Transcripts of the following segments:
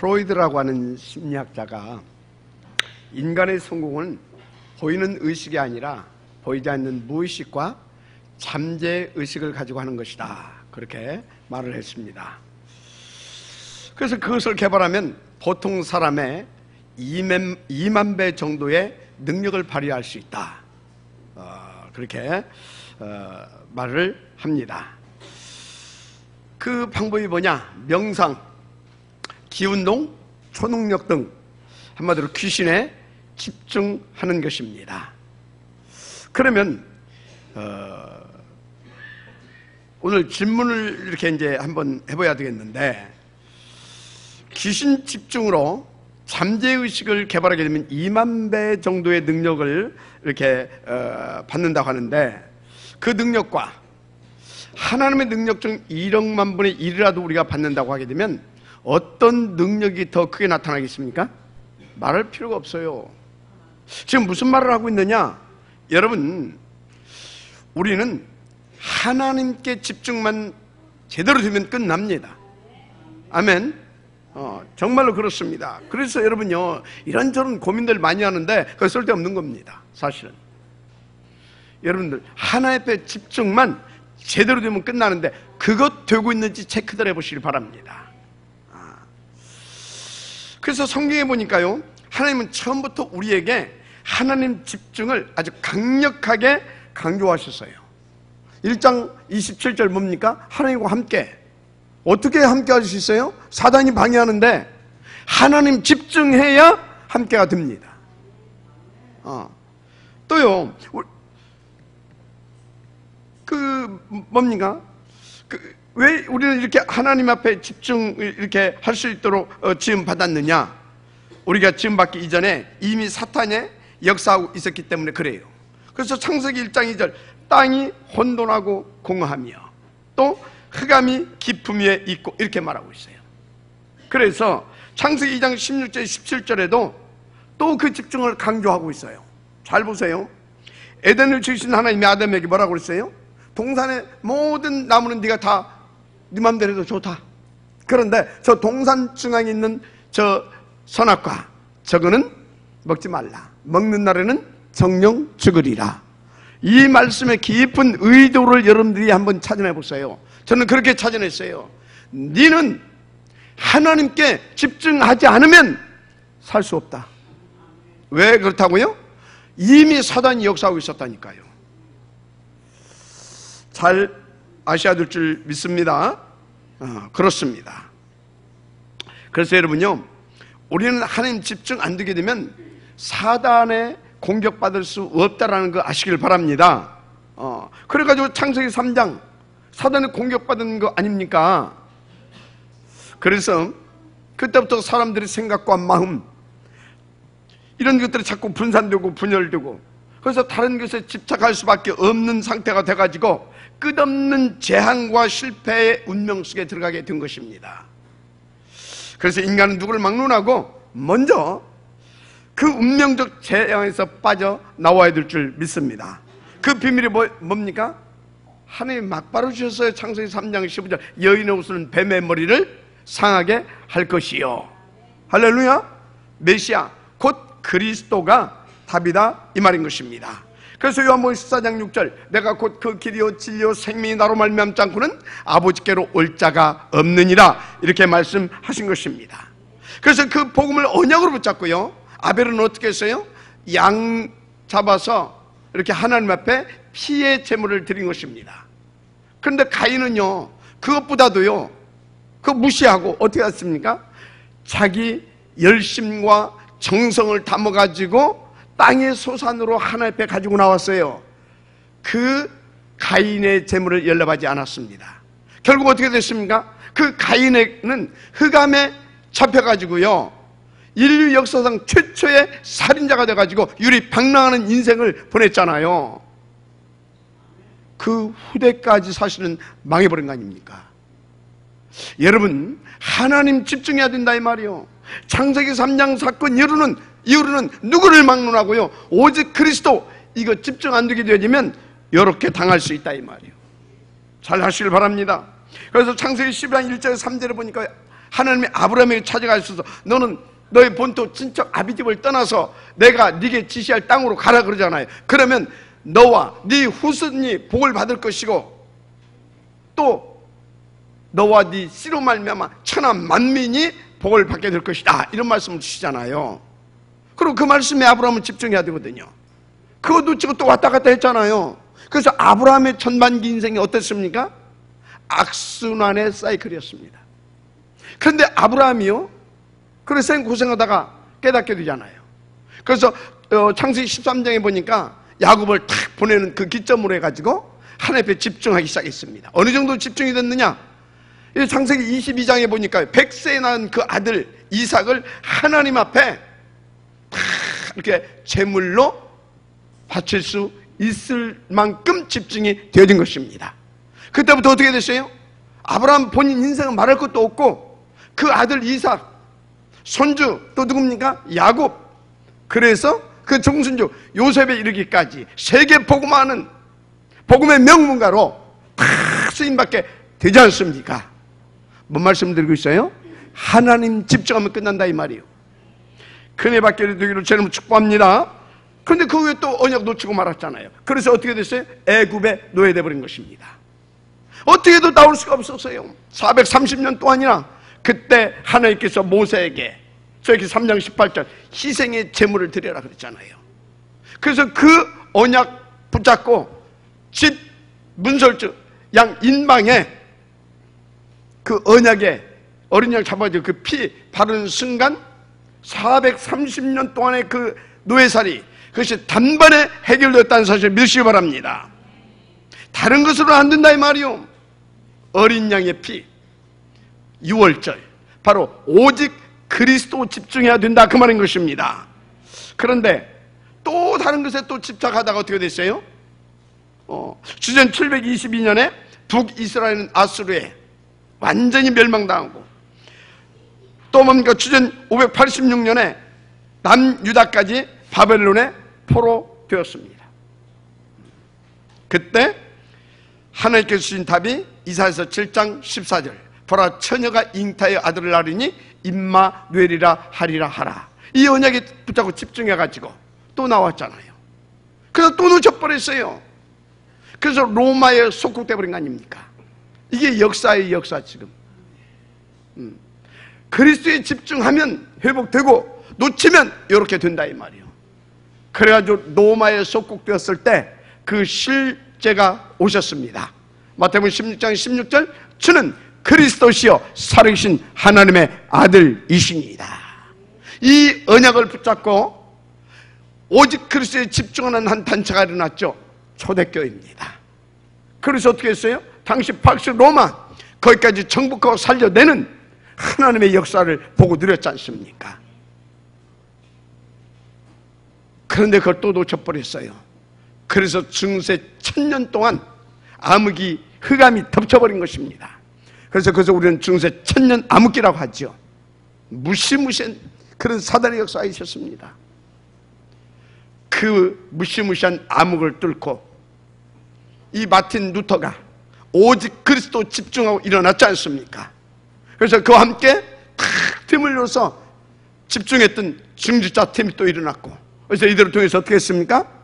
프로이드라고 하는 심리학자가 인간의 성공은 보이는 의식이 아니라 보이지 않는 무의식과 잠재의식을 가지고 하는 것이다, 그렇게 말을 했습니다. 그래서 그것을 개발하면 보통 사람의 2만 배 정도의 능력을 발휘할 수 있다, 그렇게 말을 합니다. 그 방법이 뭐냐? 명상, 기운동, 초능력 등 한마디로 귀신에 집중하는 것입니다. 그러면 오늘 질문을 이렇게 이제 한번 해봐야 되겠는데, 귀신 집중으로 잠재의식을 개발하게 되면 2만 배 정도의 능력을 이렇게 받는다고 하는데, 그 능력과 하나님의 능력 중 1억만 분의 1이라도 우리가 받는다고 하게 되면 어떤 능력이 더 크게 나타나겠습니까? 말할 필요가 없어요. 지금 무슨 말을 하고 있느냐? 여러분, 우리는 하나님께 집중만 제대로 되면 끝납니다. 아멘. 정말로 그렇습니다. 그래서 여러분요, 이런저런 고민들 많이 하는데 그거 쓸데없는 겁니다, 사실은. 여러분들 하나 앞에 집중만 제대로 되면 끝나는데, 그것 되고 있는지 체크들 해보시길 바랍니다. 그래서 성경에 보니까요, 하나님은 처음부터 우리에게 하나님 집중을 아주 강력하게 강조하셨어요. 1장 27절 뭡니까? 하나님과 함께. 어떻게 함께 할 수 있어요? 사단이 방해하는데 하나님 집중해야 함께가 됩니다. 또요, 뭡니까? 왜 우리는 이렇게 하나님 앞에 집중을 이렇게 할 수 있도록 지음 받았느냐? 우리가 지음 받기 이전에 이미 사탄의 역사하고 있었기 때문에 그래요. 그래서 창세기 1장 2절, 땅이 혼돈하고 공허하며 또 흑암이 깊음 위에 있고, 이렇게 말하고 있어요. 그래서 창세기 2장 16절 17절에도 또 그 집중을 강조하고 있어요. 잘 보세요. 에덴을 지으신 하나님이 아담에게 뭐라고 그랬어요? 동산의 모든 나무는 네가 다 네 맘대로 해도 좋다. 그런데 저 동산 중앙에 있는 저 선악과, 저거는 먹지 말라. 먹는 날에는 정령 죽으리라. 이 말씀의 깊은 의도를 여러분들이 한번 찾아내 보세요. 저는 그렇게 찾아냈어요. 너는 하나님께 집중하지 않으면 살 수 없다. 왜 그렇다고요? 이미 사단이 역사하고 있었다니까요. 잘 아셔야 될 줄 믿습니다. 그렇습니다. 그래서 여러분요, 우리는 하나님 집중 안 되게 되면 사단의 공격받을 수 없다라는 거 아시길 바랍니다. 그래가지고 창세기 3장 사단의 공격받은 거 아닙니까? 그래서 그때부터 사람들의 생각과 마음, 이런 것들이 자꾸 분산되고 분열되고, 그래서 다른 것에 집착할 수밖에 없는 상태가 돼가지고 끝없는 재앙과 실패의 운명 속에 들어가게 된 것입니다. 그래서 인간은 누구를 막론하고 먼저 그 운명적 재앙에서 빠져나와야 될 줄 믿습니다. 그 비밀이 뭡니까? 하나님이 막바로 주셨어요. 창세기 3장 15절, 여인의 옷은 뱀의 머리를 상하게 할 것이요. 할렐루야. 메시아 곧 그리스도가 답이다, 이 말인 것입니다. 그래서 요한복음 14장 6절, 내가 곧 그 길이요 진리요 생명이 나로 말미암지 않고는 아버지께로 올 자가 없느니라, 이렇게 말씀하신 것입니다. 그래서 그 복음을 언약으로 붙잡고요, 아벨은 어떻게 했어요? 양 잡아서 이렇게 하나님 앞에 피의 제물을 드린 것입니다. 그런데 가인은요, 그것보다도요, 그거 무시하고 어떻게 했습니까? 자기 열심과 정성을 담아가지고 땅의 소산으로 하나님 앞에 가지고 나왔어요. 그 가인의 제물을 연락하지 않았습니다. 결국 어떻게 됐습니까? 그 가인은 흑암에 잡혀가지고요, 인류 역사상 최초의 살인자가 돼가지고 유리방랑하는 인생을 보냈잖아요. 그 후대까지 사실은 망해버린 거 아닙니까? 여러분, 하나님 집중해야 된다, 이 말이요. 창세기 3장 사건 이후로는 누구를 막론하고요, 오직 그리스도, 이거 집중 안 되게 되어지면 이렇게 당할 수 있다, 이 말이요. 잘 하시길 바랍니다. 그래서 창세기 12장 1절 3절에 보니까 하나님이 아브라함에게 찾아가셔서 너는 너의 본토 친척 아비집을 떠나서 내가 네게 지시할 땅으로 가라 그러잖아요. 그러면 너와 네 후손이 복을 받을 것이고 또 너와 네 씨로 말미암아 천한 만민이 복을 받게 될 것이다, 이런 말씀을 주시잖아요. 그리고 그 말씀에 아브라함은 집중해야 되거든요. 그거 놓치고 또 왔다 갔다 했잖아요. 그래서 아브라함의 전반기 인생이 어땠습니까? 악순환의 사이클이었습니다. 그런데 아브라함이요, 그래서 고생하다가 깨닫게 되잖아요. 그래서 창세기 13장에 보니까 야곱을 탁 보내는 그 기점으로 해가지고 하나님 앞에 집중하기 시작했습니다. 어느 정도 집중이 됐느냐? 창세기 22장에 보니까 100세에 낳은 그 아들 이삭을 하나님 앞에 탁 이렇게 제물로 바칠 수 있을 만큼 집중이 되어진 것입니다. 그때부터 어떻게 됐어요? 아브라함 본인 인생은 말할 것도 없고 그 아들 이삭, 손주 또 누굽니까? 야곱. 그래서 그 종손주 요셉에 이르기까지 세계 복음하는 복음의 명문가로 다 쓰임받게 되지 않습니까? 뭔 말씀 드리고 있어요? 하나님 집중하면 끝난다 이 말이에요. 큰애 받게 되기를 저는 축복합니다. 그런데 그 후에 또 언약 놓치고 말았잖아요. 그래서 어떻게 됐어요? 애굽에 노예돼 버린 것입니다. 어떻게 해도 나올 수가 없었어요. 430년 동안이나. 그때 하나님께서 모세에게 저기 3장 18절 희생의 제물을 드려라 그랬잖아요. 그래서 그 언약 붙잡고 집 문설주 양 인방에 그 언약에 어린 양 잡아가지고 그 피 바르는 순간 430년 동안의 그 노예살이 그것이 단번에 해결됐다는 사실을 믿으시기 바랍니다. 다른 것으로는 안 된다 이 말이요. 어린 양의 피, 유월절, 바로 오직 그리스도 집중해야 된다 그 말인 것입니다. 그런데 또 다른 것에 또 집착하다가 어떻게 됐어요? 주전 722년에 북이스라엘은 아수르에 완전히 멸망당하고 또 뭡니까? 주전 586년에 남유다까지 바벨론에 포로되었습니다. 그때 하나님께서 주신 답이 이사야서 7장 14절 보라 처녀가 잉타의 아들을 낳으리니 임마누엘이라 하리라 하라. 이 언약에 붙잡고 집중해가지고 또 나왔잖아요. 그래서 또 놓쳐버렸어요. 그래서 로마에 속국돼 버린 거 아닙니까? 이게 역사의 역사. 지금 그리스도에 집중하면 회복되고 놓치면 이렇게 된다 이 말이에요. 그래가지고 로마에 속국되었을 때 그 실제가 오셨습니다. 마태복음 16장 16절 주는 그리스도시여 살아계신 하나님의 아들이시니이다. 이 언약을 붙잡고 오직 그리스도에 집중하는 한 단체가 일어났죠. 초대교회입니다. 그래서 어떻게 했어요? 당시 박스 로마 거기까지 정복하고 살려내는 하나님의 역사를 보고 누렸지 않습니까? 그런데 그걸 또 놓쳐버렸어요. 그래서 증세 1000년 동안 암흑이 흑암이 덮쳐버린 것입니다. 그래서 우리는 증세 1000년 암흑기라고 하죠. 무시무시한 그런 사단의 역사가 있었습니다. 그 무시무시한 암흑을 뚫고 이 마틴 루터가 오직 그리스도 집중하고 일어났지 않습니까? 그래서 그와 함께 탁 틈을 열어서 집중했던 중직자 팀이 또 일어났고, 그래서 이들을 통해서 어떻게 했습니까?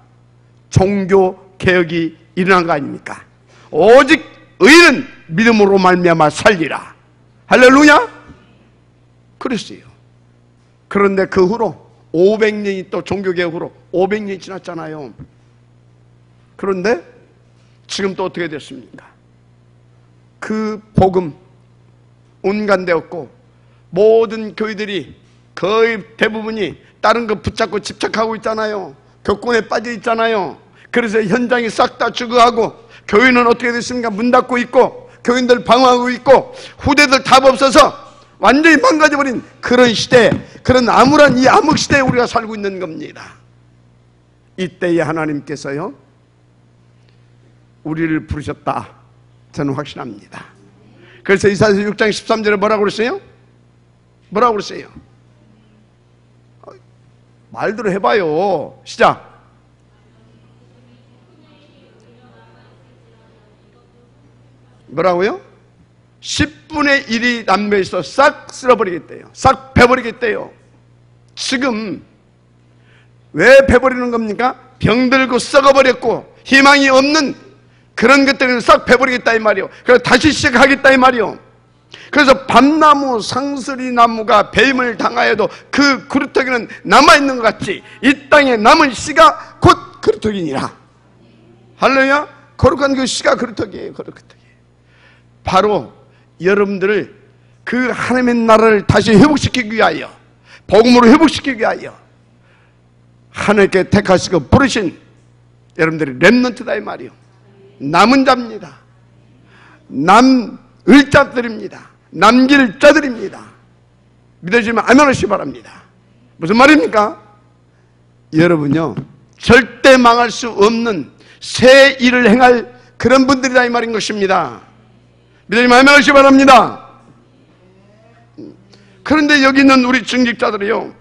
종교 개혁이 일어난 거 아닙니까? 오직 의인은 믿음으로 말미암아 살리라. 할렐루야. 그랬어요. 그런데 그 후로 500년이 또 종교개혁 후로 500년이 지났잖아요. 그런데 지금 또 어떻게 됐습니까? 그 복음 온간되었고 모든 교회들이 거의 대부분이 다른 거 붙잡고 집착하고 있잖아요. 격군에 빠져 있잖아요. 그래서 현장이 싹 다 죽어가고 교회는 어떻게 됐습니까? 문 닫고 있고 교인들 방황하고 있고 후대들 답 없어서 완전히 망가져버린 그런 시대, 그런 암울한 이 암흑 시대에 우리가 살고 있는 겁니다. 이때에 하나님께서요 우리를 부르셨다 저는 확신합니다. 그래서 이사야서 6장 13절에 뭐라고 그랬어요? 뭐라고 그랬어요? 말대로 해봐요. 시작. 뭐라고요? 10분의 1이 남녀에서 싹 쓸어버리겠대요. 싹 베버리겠대요. 지금 왜 베버리는 겁니까? 병들고 썩어버렸고 희망이 없는 그런 것들은 싹 베버리겠다 이 말이요. 그래서 다시 시작하겠다 이 말이요. 그래서 밤나무 상수리 나무가 배임을 당하여도 그 그루터기는 남아있는 것 같이 이 땅에 남은 씨가 곧 그루터기니라. 할렐루야. 거룩한 그 씨가 그루터기예요. 그루터기. 바로 여러분들을 그 하나님의 나라를 다시 회복시키기 위하여, 복음으로 회복시키기 위하여 하나님께 택하시고 부르신 여러분들이 렘넌트다 이 말이요. 남은 자입니다. 남을 자들입니다. 남길 자들입니다. 믿어지면 아멘 하시기 바랍니다. 무슨 말입니까? 여러분요, 절대 망할 수 없는 새 일을 행할 그런 분들이다 이 말인 것입니다. 믿어지면 아멘 하시기 바랍니다. 그런데 여기 있는 우리 증직자들이요,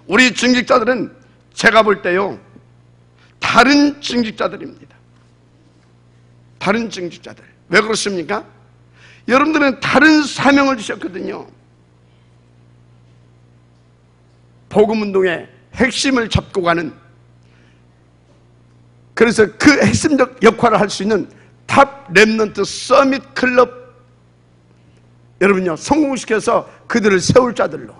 우리 증직자들은 제가 볼 때요, 다른 증직자들입니다. 다른 증직자들. 왜 그렇습니까? 여러분들은 다른 사명을 주셨거든요. 복음운동의 핵심을 잡고 가는, 그래서 그 핵심적 역할을 할 수 있는 탑 렘넌트 서밋 클럽, 여러분요, 성공시켜서 그들을 세울 자들로.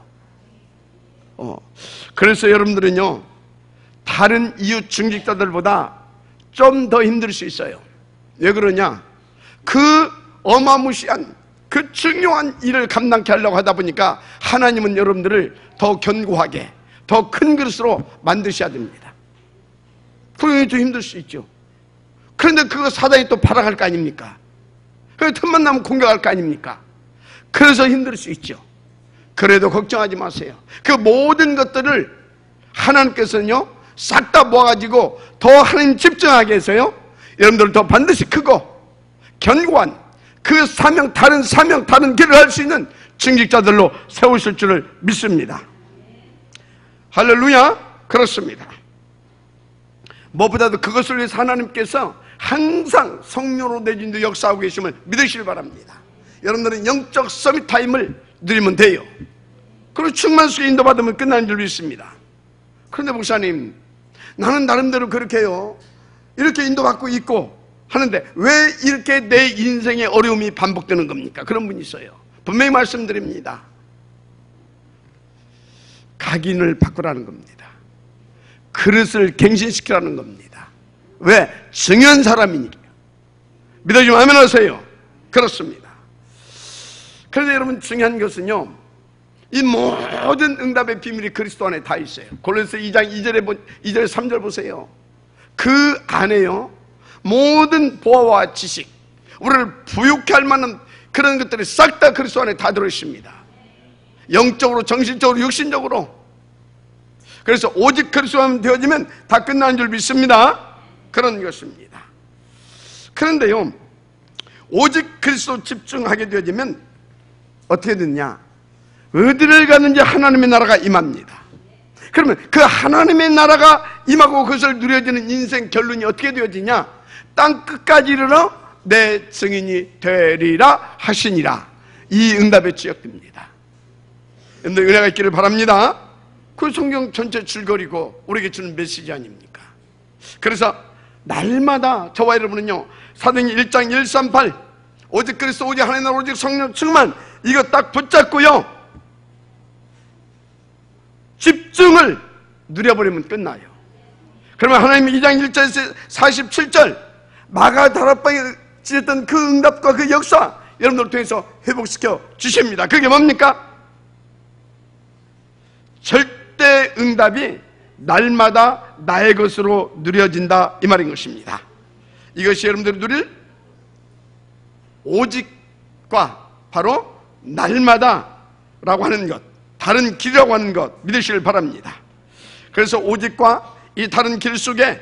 그래서 여러분들은요, 다른 이웃 증직자들보다 좀 더 힘들 수 있어요. 왜 그러냐? 그 어마무시한, 그 중요한 일을 감당케 하려고 하다 보니까 하나님은 여러분들을 더 견고하게, 더 큰 그릇으로 만드셔야 됩니다. 그러니 더 힘들 수 있죠. 그런데 그거 사단이 또 팔아갈 거 아닙니까? 그 틈만 나면 공격할 거 아닙니까? 그래서 힘들 수 있죠. 그래도 걱정하지 마세요. 그 모든 것들을 하나님께서는요, 싹 다 모아가지고 더 하나님 집중하게 해서요, 여러분들을 더 반드시 크고 견고한 그 사명, 다른 길을 할 수 있는 증직자들로 세우실 줄을 믿습니다. 할렐루야. 그렇습니다. 무엇보다도 그것을 위해서 하나님께서 항상 성령으로 내진도 역사하고 계심을 믿으시길 바랍니다. 여러분들은 영적 서밋 타임을 누리면 돼요. 그리고 충만 속에 인도받으면 끝나는 줄 믿습니다. 그런데 목사님, 나는 나름대로 그렇게 해요, 이렇게 인도받고 있고 하는데 왜 이렇게 내 인생의 어려움이 반복되는 겁니까? 그런 분이 있어요. 분명히 말씀드립니다. 각인을 바꾸라는 겁니다. 그릇을 갱신시키라는 겁니다. 왜? 증언 사람이니까. 믿어주면 아멘 하세요. 그렇습니다. 그런데 여러분, 중요한 것은요, 이 모든 응답의 비밀이 그리스도 안에 다 있어요. 골로새 2장 2절에 3절 보세요. 그 안에요, 모든 보화와 지식, 우리를 부유케 할 만한 그런 것들이 싹 다 그리스도 안에 다 들어있습니다. 영적으로, 정신적으로, 육신적으로. 그래서 오직 그리스도만 되어지면 다 끝나는 줄 믿습니다. 그런 것입니다. 그런데요, 오직 그리스도 집중하게 되어지면 어떻게 되느냐? 어디를 가는지 하나님의 나라가 임합니다. 그러면 그 하나님의 나라가 임하고 그것을 누려지는 인생 결론이 어떻게 되어지냐? 땅 끝까지 이르러 내 증인이 되리라 하시니라. 이 응답에 지역됩니다. 여러분들 은혜가 있기를 바랍니다. 그 성경 전체 줄거리고 우리에게 주는 메시지 아닙니까? 그래서 날마다 저와 여러분은요, 사도행전 1장 138 오직 그리스도, 오직 하나님 나라, 오직 성령 충만, 이거 딱 붙잡고요, 집중을 누려버리면 끝나요. 그러면 하나님이 2장 1절에서 47절 마가다락방에 지었던 그 응답과 그 역사 여러분들을 통해서 회복시켜 주십니다. 그게 뭡니까? 절대 응답이 날마다 나의 것으로 누려진다 이 말인 것입니다. 이것이 여러분들이 누릴 오직과 바로 날마다라고 하는 것, 다른 길이라고 하는 것 믿으시길 바랍니다. 그래서 오직과 이 다른 길 속에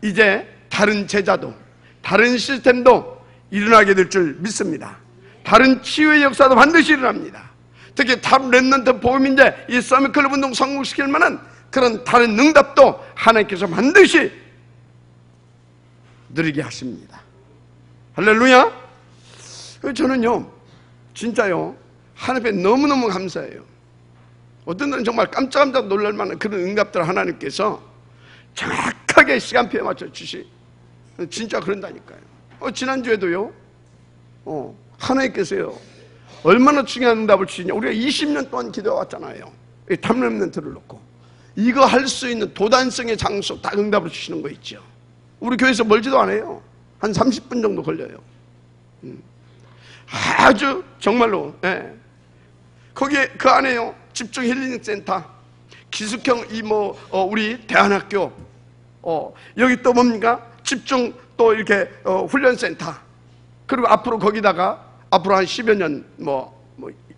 이제 다른 제자도, 다른 시스템도 일어나게 될 줄 믿습니다. 다른 치유의 역사도 반드시 일어납니다. 특히 탑 렘넌트 복음인데 이 서밋클럽 운동 성공시킬 만한 그런 다른 응답도 하나님께서 반드시 누리게 하십니다. 할렐루야. 저는요 진짜요 하나님께 너무너무 감사해요. 어떤 날은 정말 깜짝깜짝 놀랄 만한 그런 응답들을 하나님께서 정확하게 시간표에 맞춰 주시. 진짜 그런다니까요. 지난주에도요 하나님께서요 얼마나 중요한 응답을 주시냐. 우리가 20년 동안 기도해왔잖아요. 탑렘넌트를 놓고 이거 할 수 있는 도단성의 장소 딱 응답을 주시는 거 있죠. 우리 교회에서 멀지도 않아요. 한 30분 정도 걸려요. 아주 정말로 거기에 그 안에요 집중 힐링 센터, 기숙형 우리 대안학교, 여기 또 뭡니까 집중 또 이렇게 훈련 센터, 그리고 앞으로 거기다가 앞으로 한 10여 년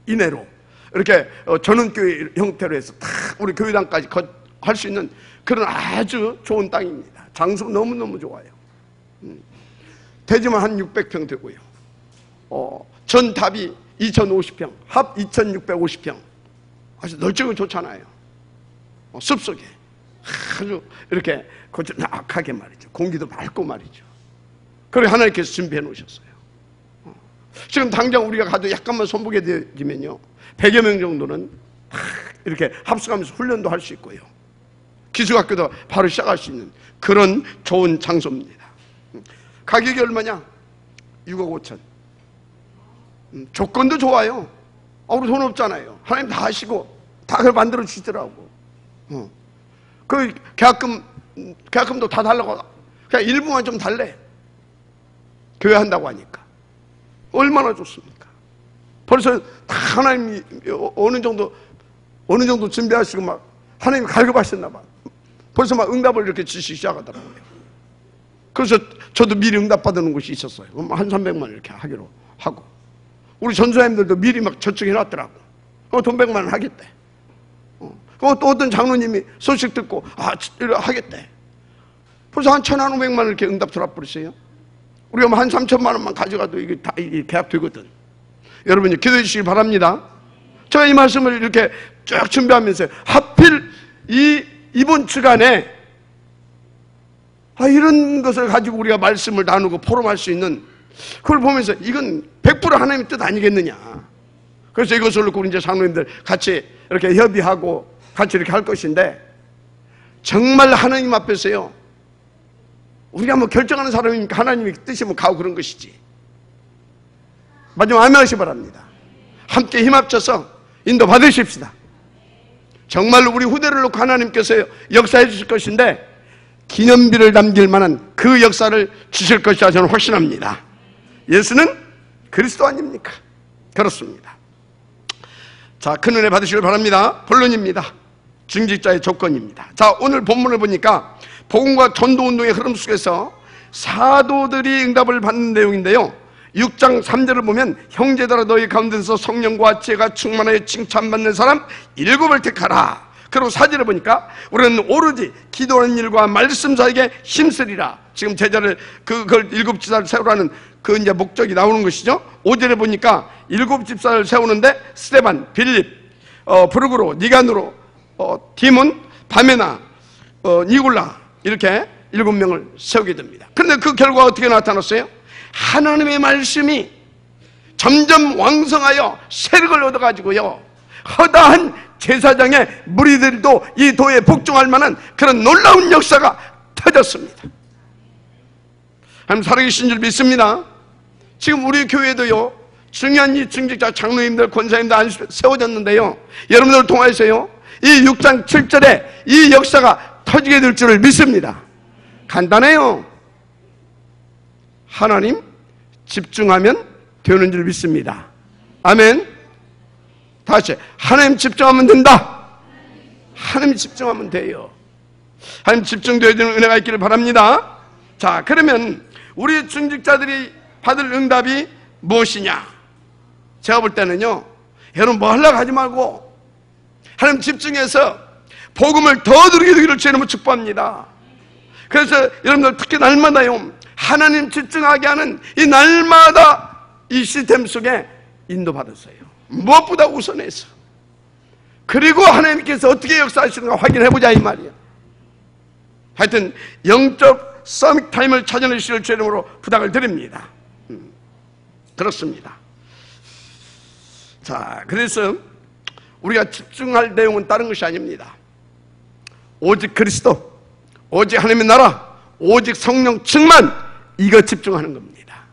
이내로 이렇게 전원교회 형태로 해서 다 우리 교회당까지 할 수 있는 그런 아주 좋은 땅입니다. 장소 너무너무 좋아요. 대지만 한 600평 되고요. 전 답이 2050평, 합 2650평. 아주 넓적이 좋잖아요. 숲속에 아주 이렇게 고즈넉하게 말이죠. 공기도 맑고 말이죠. 그걸 하나님께서 준비해 놓으셨어요. 지금 당장 우리가 가도 약간만 손보게 되면요 100여 명 정도는 이렇게 합숙하면서 훈련도 할 수 있고요, 기숙학교도 바로 시작할 수 있는 그런 좋은 장소입니다. 가격이 얼마냐? 6억 5천. 조건도 좋아요. 우리 돈 없잖아요. 하나님 다 하시고 다 그걸 만들어 주시더라고. 그 계약금도 다 달라고. 그냥 일부만 좀 달래. 교회 한다고 하니까 얼마나 좋습니까? 벌써 다 하나님이 어느 정도 준비하시고 막 하나님이 갈급하셨나 봐. 벌써 막 응답을 이렇게 주시기 시작하더라고요. 그래서 저도 미리 응답 받는 곳이 있었어요. 한 300만 이렇게 하기로 하고, 우리 전사님들도 미리 막 저축해 놨더라고. 돈 100만 원 하겠대. 또 어떤 장로님이 소식 듣고 하겠대. 벌써 한 1,500만 원 이렇게 응답 들어버렸어요. 우리가 한 3천만 원만 가져가도 이게 다 계약되거든. 여러분이 기도해 주시기 바랍니다. 제가 이 말씀을 이렇게 쭉 준비하면서 하필 이번 주간에 이런 것을 가지고 우리가 말씀을 나누고 포럼할 수 있는, 그걸 보면서 이건 100% 하나님의 뜻 아니겠느냐. 그래서 이것을 놓고 우리 이제 장로님들 같이 이렇게 협의하고 같이 이렇게 할 것인데, 정말 하나님 앞에서요 우리가 결정하는 사람이니까 하나님이 뜻이 가고 그런 것이지. 마지막 아멘 하시기 바랍니다. 함께 힘 합쳐서 인도 받으십시다. 정말로 우리 후대를 놓고 하나님께서 역사해 주실 것인데, 기념비를 남길 만한 그 역사를 주실 것이라 저는 확신합니다. 예수는 그리스도 아닙니까? 그렇습니다. 자, 큰 은혜 받으시길 바랍니다. 본론입니다. 중직자의 조건입니다. 자, 오늘 본문을 보니까 복음과 전도운동의 흐름 속에서 사도들이 응답을 받는 내용인데요, 6장 3절을 보면 형제들아 너희 가운데서 성령과 지혜가 충만하여 칭찬받는 사람 7을 택하라. 그리고 4절을 보니까 우리는 오로지 기도하는 일과 말씀사에게 힘쓰리라. 지금 제자를 그걸 7집사를 세우라는 그 이제 목적이 나오는 것이죠. 5절에 보니까 7집사를 세우는데 스데반, 빌립, 브루그로, 니가누로, 디몬, 바메나, 니골라 이렇게 7명을 세우게 됩니다. 그런데 그 결과가 어떻게 나타났어요? 하나님의 말씀이 점점 왕성하여 세력을 얻어가지고요, 허다한 제사장의 무리들도 이 도에 복종할 만한 그런 놀라운 역사가 터졌습니다. 하나님 살아계신 줄 믿습니다. 지금 우리 교회도요 중요한 이 중직자 장로님들 권사님들 안 세워졌는데요, 여러분들을 통해서요 이 6장 7절에 이 역사가 터지게 될 줄을 믿습니다. 간단해요. 하나님 집중하면 되는 줄 믿습니다. 아멘. 다시 하나님 집중하면 된다. 하나님 집중하면 돼요. 하나님 집중되어야 되는 은혜가 있기를 바랍니다. 자, 그러면 우리 중직자들이 받을 응답이 무엇이냐? 제가 볼 때는요, 여러분 뭐 하려고 하지 말고 하나님 집중해서 복음을 더 누리게 되기를 주님으로 축복합니다. 그래서 여러분들 특히 날마다요 하나님 집중하게 하는 이 날마다 이 시스템 속에 인도받았어요. 무엇보다 우선해서. 그리고 하나님께서 어떻게 역사하시는가 확인해보자 이 말이에요. 하여튼 영적 서밋 타임을 찾아내실 주님으로 부탁을 드립니다. 그렇습니다. 자, 그래서 우리가 집중할 내용은 다른 것이 아닙니다. 오직 그리스도, 오직 하나님의 나라, 오직 성령 충만, 이거 집중하는 겁니다.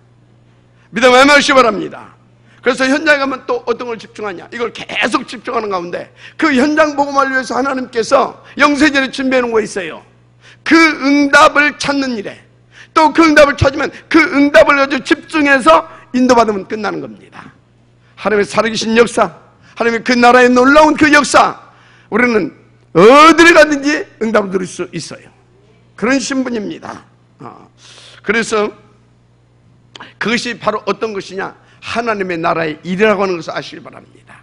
믿음 아멘하시기 바랍니다. 그래서 현장에 가면 또 어떤 걸 집중하냐, 이걸 계속 집중하는 가운데 그 현장 복음을 위해서 하나님께서 영세전에 준비해 놓은 거 있어요. 그 응답을 찾는 일에, 또 그 응답을 찾으면 그 응답을 아주 집중해서 인도받으면 끝나는 겁니다. 하나님의 살아계신 역사, 하나님의 그 나라의 놀라운 그 역사, 우리는 어디를 가든지 응답을 누릴 수 있어요. 그런 신분입니다. 그래서 그것이 바로 어떤 것이냐, 하나님의 나라의 일이라고 하는 것을 아시길 바랍니다.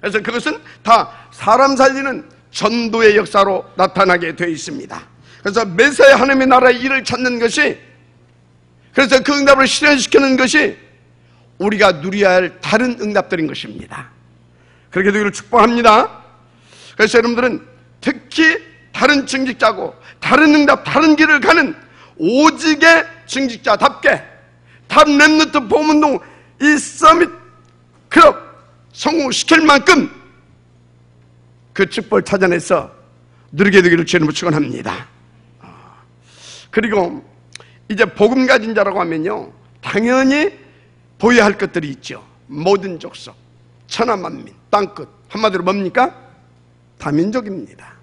그래서 그것은 다 사람 살리는 전도의 역사로 나타나게 되어 있습니다. 그래서 메시아 하나님의 나라의 일을 찾는 것이, 그래서 그 응답을 실현시키는 것이 우리가 누려야 할 다른 응답들인 것입니다. 그렇게 되기를 축복합니다. 그래서 여러분들은 특히 다른 증직자고 다른 응답, 다른 길을 가는 오직의 증직자답게 다른 렘넌트 복음운동 이 서밋 클럽 성공시킬 만큼 그 축복을 찾아내서 누리게 되기를 주님으로 축원합니다. 그리고 이제 복음 가진 자라고 하면요, 당연히 보여야 할 것들이 있죠. 모든 족속, 천하만민, 땅끝, 한마디로 뭡니까? 다민족입니다.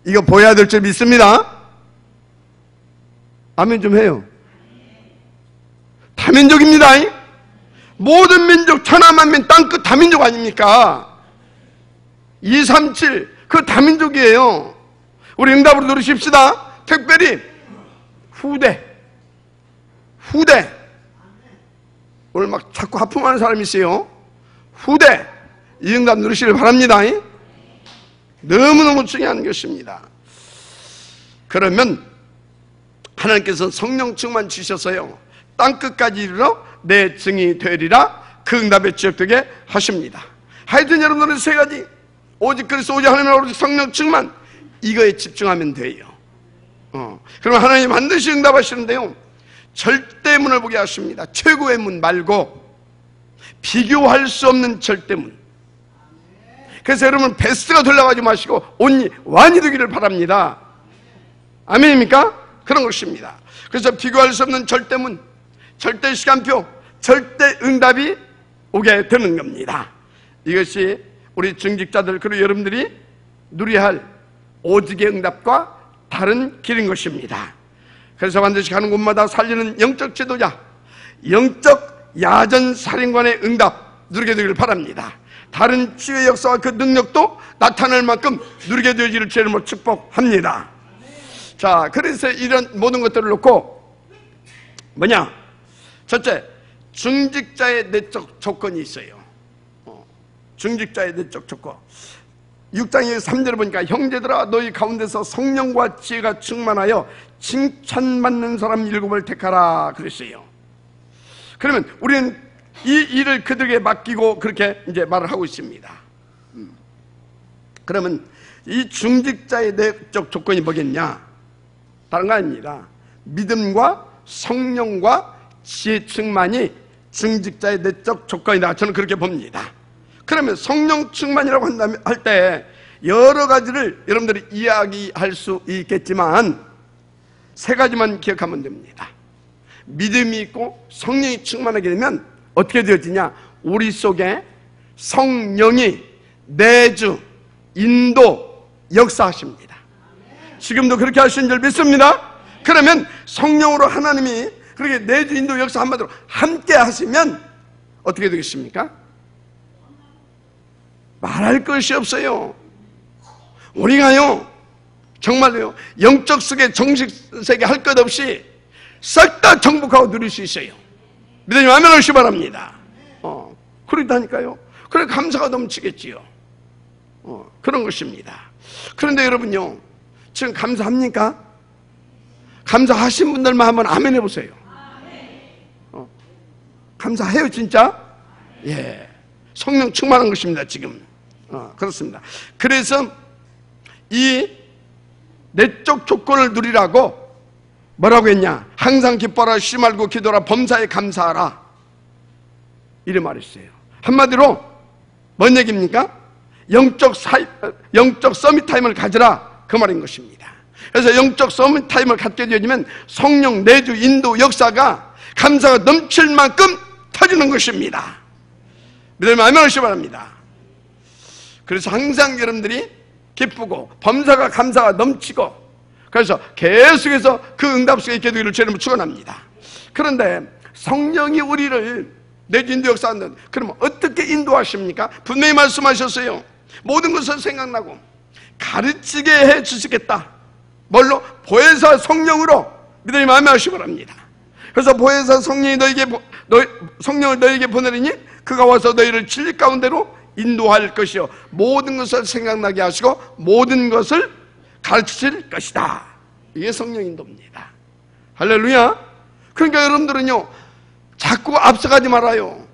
이거 보여야 될 줄 믿습니다. 아멘 좀 해요. 다민족입니다. 모든 민족, 천하만민, 땅끝 다민족 아닙니까? 237, 그 다민족이에요. 우리 응답으로 누리십시다. 특별히 후대. 오늘 막 자꾸 하품하는 사람이 있어요. 후대, 이 응답 누리시길 바랍니다. 너무너무 중요한 것입니다. 그러면 하나님께서 성령 충만 주셔서요, 땅끝까지 이르러 내 증이 되리라, 그 응답에 지역되게 하십니다. 하여튼 여러분들은 세 가지, 오직 그리스도, 오직 하나님, 오직 성령 충만, 이거에 집중하면 돼요. 그러면 하나님 반드시 응답하시는데요, 절대문을 보게 하십니다. 최고의 문 말고 비교할 수 없는 절대문. 그래서 여러분 베스트가 되려고 하지 마시고 온리 완이 되기를 바랍니다. 아멘입니까? 그런 것입니다. 그래서 비교할 수 없는 절대문, 절대 시간표, 절대 응답이 오게 되는 겁니다. 이것이 우리 증직자들, 그리고 여러분들이 누려야 할 오직의 응답과 다른 길인 것입니다. 그래서 반드시 가는 곳마다 살리는 영적 지도자, 영적 야전살인관의 응답 누리게 되기를 바랍니다. 다른 치유의 역사와 그 능력도 나타날 만큼 누리게 되기를 주님으로 축복합니다. 자, 그래서 이런 모든 것들을 놓고 뭐냐? 첫째, 중직자의 내적 조건이 있어요. 중직자의 내적 조건. 6장 3절을 보니까 형제들아, 너희 가운데서 성령과 지혜가 충만하여 칭찬받는 사람 7을 택하라 그랬어요. 그러면 우리는 이 일을 그들에게 맡기고 그렇게 이제 말을 하고 있습니다. 그러면 이 중직자의 내적 조건이 뭐겠냐? 다른 거 아닙니다. 믿음과 성령과 지혜 충만이 중직자의 내적 조건이다, 저는 그렇게 봅니다. 그러면 성령 충만이라고 한다면 할 때 여러 가지를 여러분들이 이야기할 수 있겠지만 세 가지만 기억하면 됩니다. 믿음이 있고 성령이 충만하게 되면 어떻게 되어지냐? 우리 속에 성령이 내주, 인도, 역사하십니다. 지금도 그렇게 하시는 줄 믿습니다. 그러면 성령으로 하나님이 그렇게 내주, 인도, 역사 한마디로 함께 하시면 어떻게 되겠습니까? 말할 것이 없어요. 우리가요, 정말로요, 영적 세계, 정식 세계 할 것 없이 싹 다 정복하고 누릴 수 있어요. 믿으면 아멘 하시기 바랍니다. 그렇다니까요. 그래 감사가 넘치겠지요. 그런 것입니다. 그런데 여러분요, 지금 감사합니까? 감사하신 분들만 한번 아멘 해보세요. 감사해요 진짜? 예, 성령 충만한 것입니다 지금. 그렇습니다. 그래서 이 내적 조건을 누리라고 뭐라고 했냐? 항상 기뻐라, 쉬지 말고 기도라, 범사에 감사하라. 이래 말했어요. 한마디로 뭔 얘기입니까? 영적 서밋 타임을 가져라, 그 말인 것입니다. 그래서 영적 서밋 타임을 갖게 되어지면 성령 내주 인도 역사가 감사가 넘칠 만큼 터지는 것입니다. 믿으면 아멘 하시기 바랍니다. 그래서 항상 여러분들이 기쁘고 범사가 감사가 넘치고, 그래서 계속해서 그 응답 속에 있게 되기를 주님은 축원합니다. 그런데 성령이 우리를 내주 인도 역사하는, 그러면 어떻게 인도하십니까? 분명히 말씀하셨어요. 모든 것을 생각나고 가르치게 해 주시겠다. 뭘로? 보혜사 성령으로. 믿으면 아멘 하시기 바랍니다. 그래서 보혜사 성령이 성령을 너희에게 보내리니 그가 와서 너희를 진리 가운데로 인도할 것이요 모든 것을 생각나게 하시고 모든 것을 가르치실 것이다. 이게 성령 인도입니다. 할렐루야. 그러니까 여러분들은요, 자꾸 앞서가지 말아요.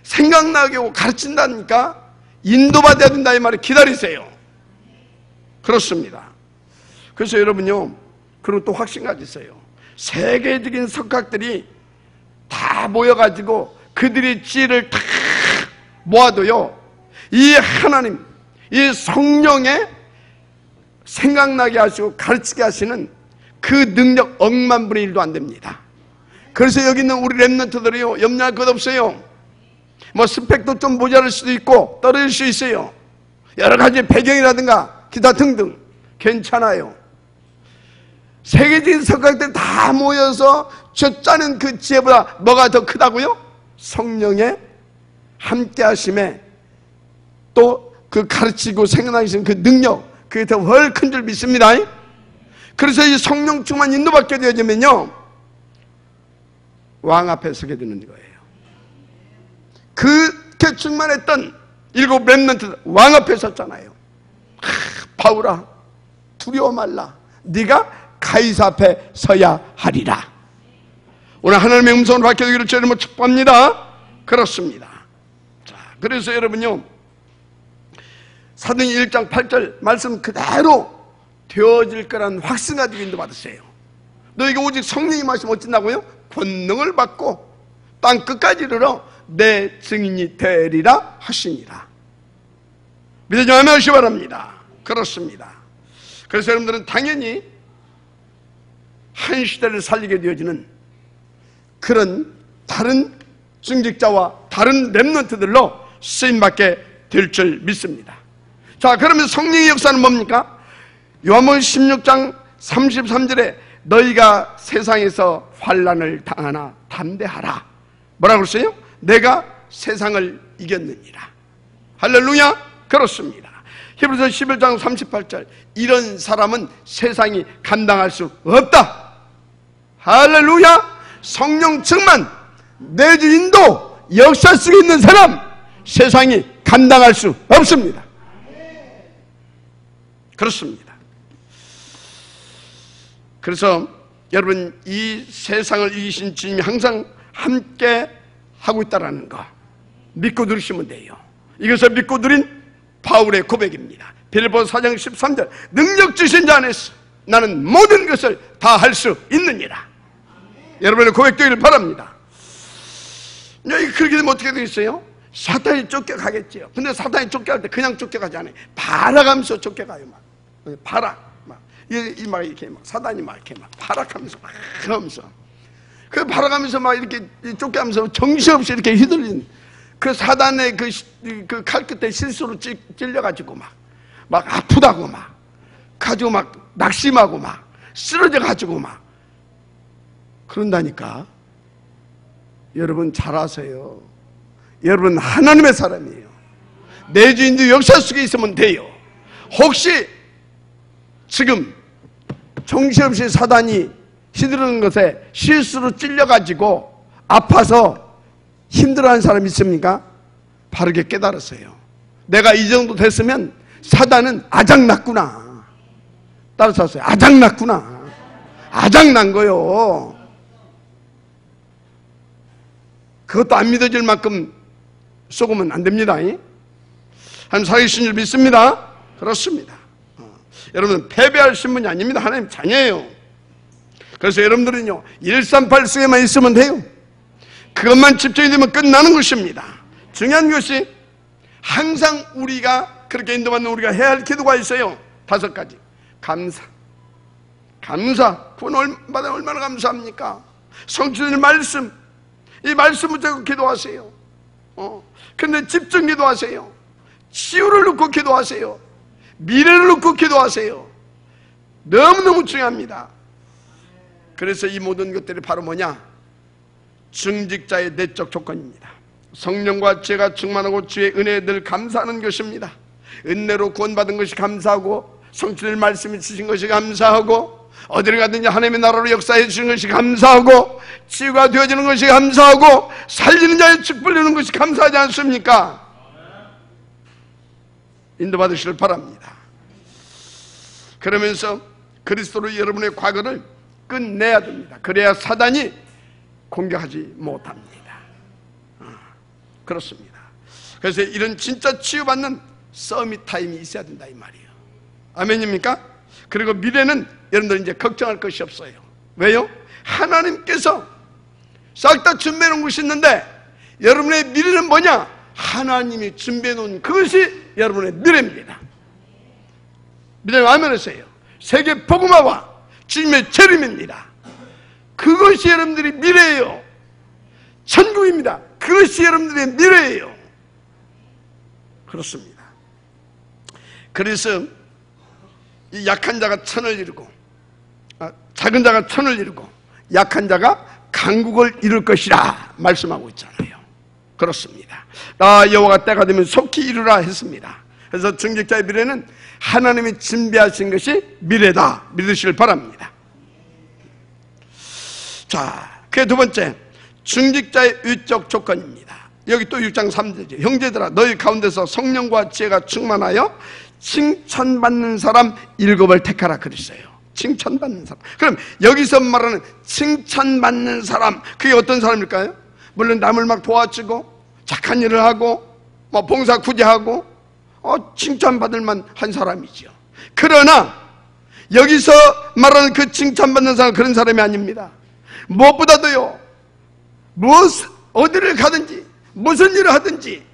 생각나게 하고 가르친다니까 인도받아야 된다 이 말을 기다리세요. 그렇습니다. 그래서 여러분요, 그리고 또 확신 가지세요. 세계적인 석학들이 다 모여가지고 그들의 지혜를 다 모아도요, 이 하나님, 이 성령의 생각나게 하시고 가르치게 하시는 그 능력 억만 분의 1도 안 됩니다. 그래서 여기 있는 우리 렘넌트들이요, 염려할 것 없어요. 뭐 스펙도 좀 모자랄 수도 있고 떨어질 수 있어요. 여러 가지 배경이라든가 기타 등등 괜찮아요. 세계적인 석학들 다 모여서 저 짜는 그 지혜보다 뭐가 더 크다고요? 성령의 함께 하심에 또 그 가르치고 생각나시는 그 능력, 그게 더 훨 큰 줄 믿습니다. 그래서 이 성령 충만 인도받게 되어지면요, 왕 앞에 서게 되는 거예요. 그렇게 충만했던 7 렘넌트들 왕 앞에 섰잖아요. 바울아, 두려워 말라. 네가 가이사 앞에 서야 하리라. 오늘 하나님의 음성을 받게 되기를 주님을 축복합니다. 그렇습니다. 자, 그래서 여러분요, 사도행전 1장 8절 말씀 그대로 되어질 거란 확신 가지고 인도받으세요. 너희가 오직 성령이 마시면 어쩐다고요? 권능을 받고 땅 끝까지 이르러 내 증인이 되리라 하시니라. 믿으시면 아멘 하시기 바랍니다. 그렇습니다. 그래서 여러분들은 당연히 한 시대를 살리게 되어지는 그런 다른 증직자와 다른 렘넌트들로 쓰임받게 될 줄 믿습니다. 자, 그러면 성령의 역사는 뭡니까? 요한복음 16장 33절에 너희가 세상에서 환난을 당하나 담대하라. 뭐라고 그랬어요? 내가 세상을 이겼느니라. 할렐루야. 그렇습니다. 히브리서 11장 38절 이런 사람은 세상이 감당할 수 없다. 할렐루야. 성령 충만 내주 인도 역사 속에 있는 사람 세상이 감당할 수 없습니다. 그렇습니다. 그래서 여러분, 이 세상을 이기신 주님이 항상 함께 하고 있다는 거 믿고 들으시면 돼요. 이것을 믿고 들인 바울의 고백입니다. 빌립보서 4장 13절 능력 주신 자 안에서 나는 모든 것을 다 할 수 있느니라. 여러분의 고백되기를 바랍니다. 그렇게 되면 어떻게 되겠어요? 사탄이 쫓겨가겠지요. 근데 사탄이 쫓겨갈 때 그냥 쫓겨가지 않아요. 발악하면서 쫓겨가요. 막 발악, 막 이렇게 막 사단이 막 이렇게 막 발악하면서 막 하면서 그 발악하면서 막 이렇게 쫓겨가면서 정신없이 이렇게 휘둘린 그 사단의 그 칼 끝에 실수로 찔려가지고 막 아프다고 막 가지고 막 낙심하고 막 쓰러져 가지고 막 그런다니까. 여러분 잘 아세요. 여러분 하나님의 사람이에요. 내주인도 역사 속에 있으면 돼요. 혹시 지금 정신없이 사단이 휘두르는 것에 실수로 찔려가지고 아파서 힘들어하는 사람 있습니까? 바르게 깨달았어요. 내가 이 정도 됐으면 사단은 아작났구나. 따라서 하세요. 아작났구나. 아작난 거요. 그것도 안 믿어질 만큼 쏘으면 안 됩니다. 하나님 살아계신 줄 믿습니다. 그렇습니다. 여러분 패배할 신분이 아닙니다. 하나님 자녀예요. 그래서 여러분들은요 138 속에만 있으면 돼요. 그것만 집중이 되면 끝나는 것입니다. 중요한 것이 항상 우리가 그렇게 인도받는 우리가 해야 할 기도가 있어요. 5가지. 감사. 구원받아 얼마나 감사합니까? 성취된 말씀, 이 말씀 붙잡고 기도하세요. 그런데 집중 기도하세요. 치유를 놓고 기도하세요. 미래를 놓고 기도하세요. 너무너무 중요합니다. 그래서 이 모든 것들이 바로 뭐냐? 중직자의 내적 조건입니다. 성령과 지혜가 충만하고 주의 은혜에 늘 감사하는 것입니다. 은혜로 구원받은 것이 감사하고, 성취될 말씀이 주신 것이 감사하고, 어디를 가든지 하나님의 나라로 역사해 주시는 것이 감사하고, 치유가 되어지는 것이 감사하고, 살리는 자의 축복을 누리는 것이 감사하지 않습니까? 인도받으시길 바랍니다. 그러면서 그리스도로 여러분의 과거를 끝내야 됩니다. 그래야 사단이 공격하지 못합니다. 그렇습니다. 그래서 이런 진짜 치유받는 서밋 타임이 있어야 된다 이 말이에요. 아멘입니까? 그리고 미래는 여러분들 이제 걱정할 것이 없어요. 왜요? 하나님께서 싹 다 준비해 놓은 것이 있는데, 여러분의 미래는 뭐냐? 하나님이 준비해 놓은 그것이 여러분의 미래입니다. 믿어요? 아멘하세요. 세계 복음화와 주님의 재림입니다. 그것이 여러분들이 미래예요. 천국입니다. 그것이 여러분들의 미래예요. 그렇습니다. 그래서 이 약한 자가 천을 이루고, 작은 자가 천을 이루고 약한 자가 강국을 이룰 것이라 말씀하고 있잖아요. 그렇습니다. 여호와가 때가 되면 속히 이루라 했습니다. 그래서 중직자의 미래는 하나님이 준비하신 것이 미래다 믿으시길 바랍니다. 자, 그게 두 번째, 중직자의 위적 조건입니다. 여기 또 6장 3절이죠. 형제들아, 너희 가운데서 성령과 지혜가 충만하여 칭찬받는 사람 7을 택하라 그랬어요. 칭찬받는 사람. 그럼 여기서 말하는 칭찬받는 사람, 그게 어떤 사람일까요? 물론 남을 막 도와주고 착한 일을 하고 봉사 구제하고 칭찬받을 만한 사람이죠. 그러나 여기서 말하는 그 칭찬받는 사람은 그런 사람이 아닙니다. 무엇보다도요, 어디를 가든지 무슨 일을 하든지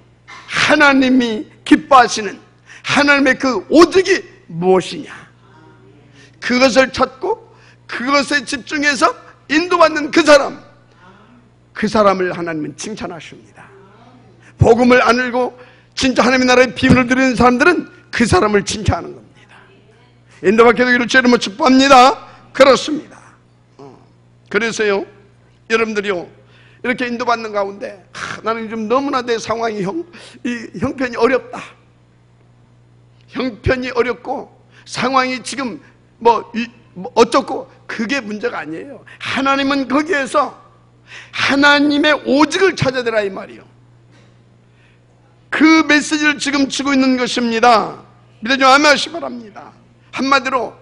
하나님이 기뻐하시는 하나님의 그 오직이 무엇이냐, 그것을 찾고 그것에 집중해서 인도받는 그 사람을 하나님은 칭찬하십니다. 복음을 안 알고 진짜 하나님의 나라의 비밀을 드리는 사람들은 그 사람을 칭찬하는 겁니다. 인도받게 되기를 주님으로 축복합니다. 그렇습니다. 그래서요, 여러분들이요, 이렇게 인도받는 가운데 나는 좀 너무나 내 상황이 형편이 어렵다, 형편이 어렵고 상황이 지금 어쩌고, 그게 문제가 아니에요. 하나님은 거기에서 하나님의 오직을 찾아내라 이 말이에요. 그 메시지를 지금 주고 있는 것입니다. 믿어주면 아멘하시기 바랍니다. 한마디로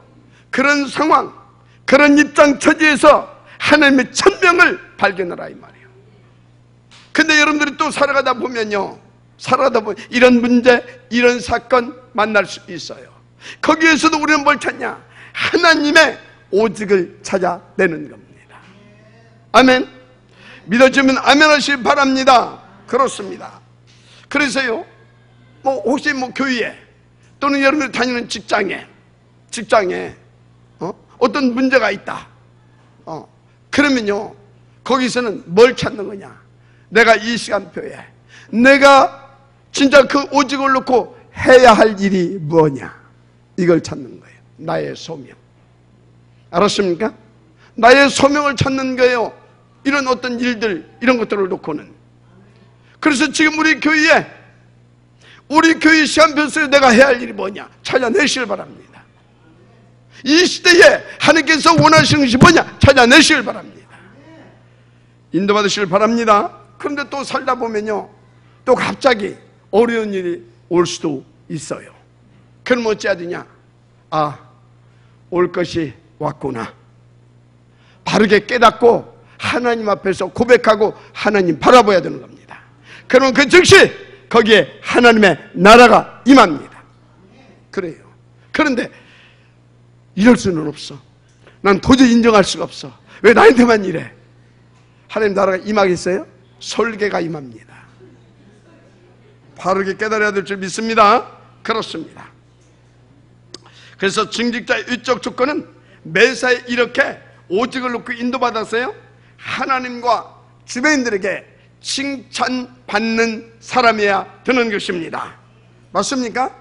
그런 상황, 그런 입장 처지에서 하나님의 천명을 발견하라 이 말이에요. 근데 여러분들이 또 살아가다 보면 이런 문제, 이런 사건 만날 수 있어요. 거기에서도 우리는 뭘 찾냐? 하나님의 오직을 찾아내는 겁니다. 아멘. 믿어주면 아멘 하시기 바랍니다. 그렇습니다. 그래서요, 혹시 교회에 또는 여러분들이 다니는 직장에 어떤 문제가 있다, 그러면요, 거기서는 뭘 찾는 거냐? 내가 이 시간표에 내가 진짜 그 오직을 놓고 해야 할 일이 뭐냐, 이걸 찾는 거예요. 나의 소명. 알았습니까? 나의 소명을 찾는 거예요. 이런 어떤 일들, 이런 것들을 놓고는. 그래서 지금 우리 교회 시간표에서 내가 해야 할 일이 뭐냐, 찾아내시길 바랍니다. 이 시대에 하나님께서 원하시는 것이 뭐냐, 찾아내시길 바랍니다. 인도받으시길 바랍니다. 그런데 또 살다 보면요, 또 갑자기 어려운 일이 올 수도 있어요. 그럼 어찌해야 되냐? 올 것이 왔구나. 바르게 깨닫고 하나님 앞에서 고백하고 하나님 바라봐야 되는 겁니다. 그러면 그 즉시 거기에 하나님의 나라가 임합니다. 그래요. 그런데 이럴 수는 없어. 난 도저히 인정할 수가 없어. 왜 나한테만 이래? 하나님 나라가 임하겠어요? 설계가 임합니다. 바르게 깨달아야 될 줄 믿습니다. 그렇습니다. 그래서 증직자의 위적 조건은 매사에 이렇게 오직을 놓고 인도받았어요. 하나님과 주변인들에게 칭찬받는 사람이어야 되는 것입니다. 맞습니까?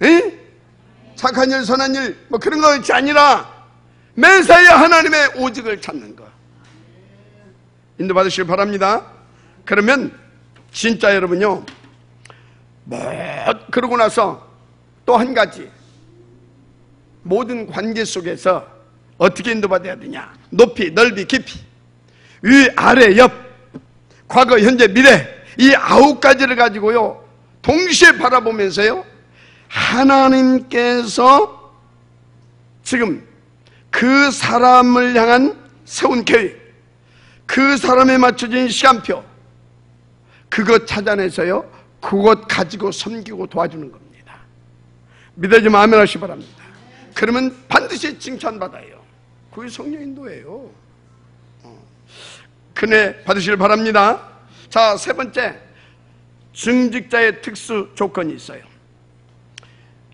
에? 착한 일, 선한 일, 뭐 그런 것이 아니라 매사에 하나님의 오직을 찾는 것. 인도받으시길 바랍니다. 그러면 진짜 여러분요, 그러고 나서 또 한 가지, 모든 관계 속에서 어떻게 인도받아야 되냐? 높이, 넓이, 깊이, 위, 아래, 옆, 과거, 현재, 미래, 이 9가지를 가지고요 동시에 바라보면서요 하나님께서 지금 그 사람을 향한 세운 계획, 그 사람에 맞춰진 시간표, 그것 찾아내서요 그것 가지고 섬기고 도와주는 겁니다. 믿어지면 아멘 하시기 바랍니다. 그러면 반드시 칭찬받아요. 그게 성령 인도예요. 큰애 받으시길 바랍니다. 자, 세 번째, 증직자의 특수 조건이 있어요.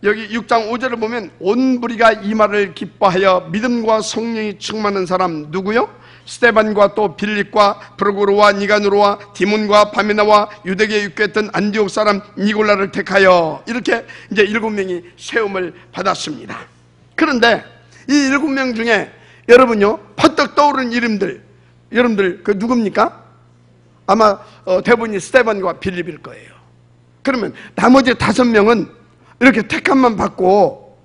여기 6장 5절을 보면 온 무리가 이 말을 기뻐하여 믿음과 성령이 충만한 사람 누구요? 스데반과 또 빌립과 프로고르와 니가누로와 디몬과 바메나와 유대계에 육교했던 안디옥 사람 니골라를 택하여, 이렇게 이제 7명이 세움을 받았습니다. 그런데 이 7명 중에 여러분요 퍼뜩 떠오르는 이름들, 여러분들 그 누굽니까? 아마 대부분이 스데반과 빌립일 거예요. 그러면 나머지 5명은 이렇게 택함만 받고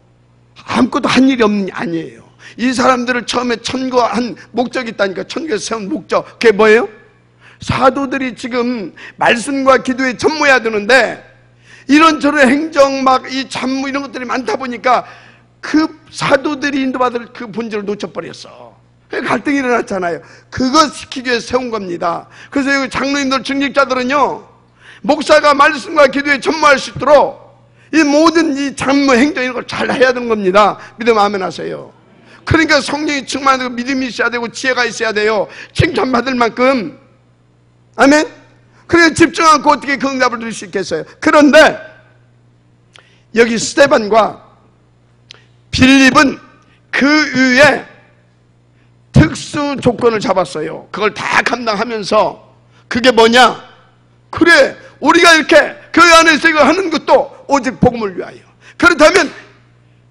아무것도 한 일이 없는 게 아니에요. 이 사람들을 처음에 천거한 목적이 있다니까. 천거에서 세운 목적, 그게 뭐예요? 사도들이 지금 말씀과 기도에 전무해야 되는데 이런저런 행정 막 이 잡무 이런 것들이 많다 보니까 그 사도들이 인도받을 그 본질을 놓쳐버렸어. 갈등이 일어났잖아요. 그거 시키기 위해 세운 겁니다. 그래서 여기 장로님들, 증직자들은요 목사가 말씀과 기도에 전무할 수 있도록 이 모든 이 잡무 행정 이런 걸 잘 해야 되는 겁니다. 믿으면 아멘 하세요. 그러니까 성령이 충만하고 믿음이 있어야 되고 지혜가 있어야 돼요. 칭찬받을 만큼. 아멘. 그래서 집중 않고 어떻게 그 응답을 드릴 수 있겠어요. 그런데 여기 스데반과 빌립은 그 위에 특수 조건을 잡았어요. 그걸 다 감당하면서 그게 뭐냐? 그래, 우리가 이렇게 그 안에서 이거 하는 것도 오직 복음을 위하여. 그렇다면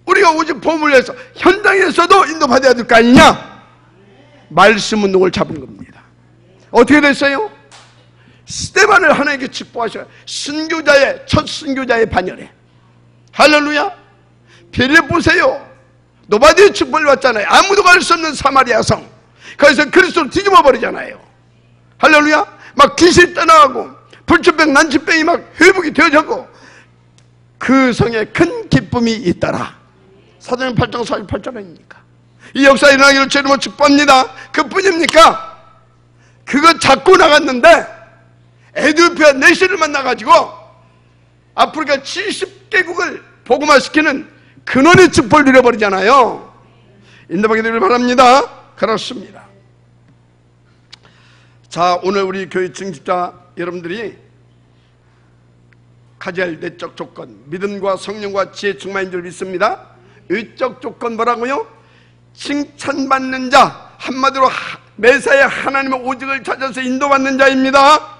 우리가 오직 복음을 위해서 현장에서도 인도받아야 될 거 아니냐? 말씀 운동을 잡은 겁니다. 어떻게 됐어요? 스데반을 하나님께 축복하셔요. 순교자의 첫 순교자의 반열에. 할렐루야. 빌립 보세요. 노바디의 축복을 받잖아요. 아무도 갈 수 없는 사마리아 성. 그래서 그리스도를 뒤집어 버리잖아요. 할렐루야. 막 귀신 떠나가고 불치병 난치병이 막 회복이 되어졌고 그 성에 큰 기쁨이 있더라. 사도행 8장 48절 아닙니까? 이 역사 일어나기를 주님으로 축복합니다. 그뿐입니까? 그거 잡고 나갔는데 에티오피아 내시를 만나가지고 아프리카 70개국을 복음화시키는 근원의 축복을 누려버리잖아요. 인도받게 되기를 바랍니다. 그렇습니다. 자, 오늘 우리 교회 증직자 여러분들이 가져야 할 내적 조건, 믿음과 성령과 지혜 충만인 줄 믿습니다. 의적 조건 뭐라고요? 칭찬받는 자, 한마디로 매사에 하나님의 오직을 찾아서 인도받는 자입니다.